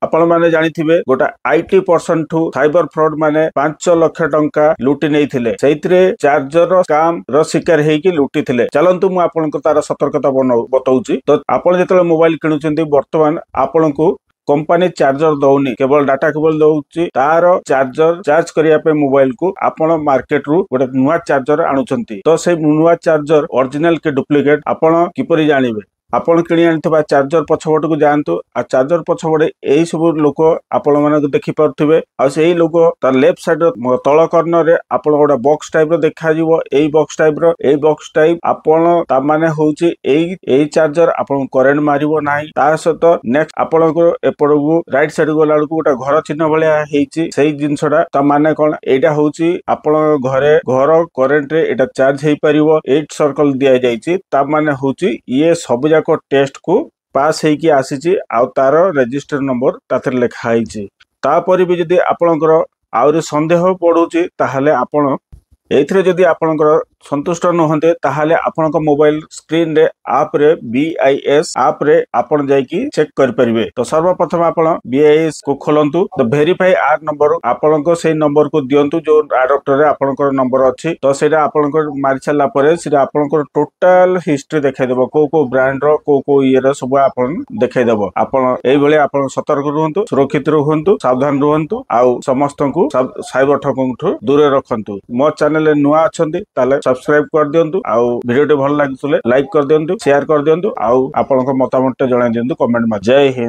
आपण माने जानिथिबे गोटा आईटी पर्सन ठू साइबर फ्रॉड माने 5 लाख टंका लुटि नैथिले सेइतरे चार्जर स्कैम रो शिकार हेकी लुटि थिले। चलंतु मु आपनको तार सतर्कता बताउची। तो आपण जेतले मोबाइल किनुचंती वर्तमान आपनको कंपनी चार्जर दौनी केवल डाटा केबल दौची तार चार्जर चार्ज करिया पे मोबाइल को आपण मार्केट रु गोटे नुवा चार्जर आणुचंती। तो से नुवा चार्जर ओरिजिनल के डुप्लीकेट आपण किपरि जानिबे आपण किणी आनिथबा चार्जर पछपट को जानतु आ चार्जर पछपटे एई सब लोक आपण माने देखि परथिबे आ सेई लोक तार लेफ्ट साइड तळ कॉर्नर रे आपण गोटा बॉक्स टाइप रो देखा जिवो एई बॉक्स टाइप आपण ता माने होउची एई चार्जर आपण करंट मारिवो नाही तार सहित नेक्स्ट आपण को एपडगु राइट साइड गोला को गोटा घर चिन्ह भलिया हेची सेई जिंसडा ता माने कोन एटा होउची आपण घर करंट रे एटा चार्ज हेई परिवो 8 सर्कल दिया जायची ता माने होउची ये सब को टेस्ट को पास हेकी आसीची आ तार रजिस्टर नंबर ताथर लिखा आईची। तापर भी जदि आपणकर आउरी संदेह पड़ुची ताहले आपण एथरे जदि आपणकर संतुष्ट नहंते ताहले आपणक मोबाइल स्क्रीन रे आप रे BIS आप रे आपण जाईकी चेक कर परिबे। तो सर्वप्रथम आपण BIS को खोलंतु। तो वेरीफाई आर नंबर आपणक सेही नंबर को दियंतु जो अडॉप्टर रे आपणकर नंबर अछि। तो सेटा आपणकर मारि छला परे सेटा आपणकर टोटल हिस्ट्री देखाइ देबो को ब्रांड रो को ये रो सब आपण देखाइ देबो। आपण एई भले आपण सतर्क रहंतु सुरक्षित रहंतु सावधान रहंतु आ समस्त को साइबर ठगंठु दूर रखंतु। मो चैनल रे नुआ अछंती ताले सब्सक्राइब कर दियंतु आउ वीडियो भल लागितले लाइक कर दियंतु शेयर कर दियंतु आउ आपनक मतामत जणाइ दियंतु कमेंट में। जय हिंद।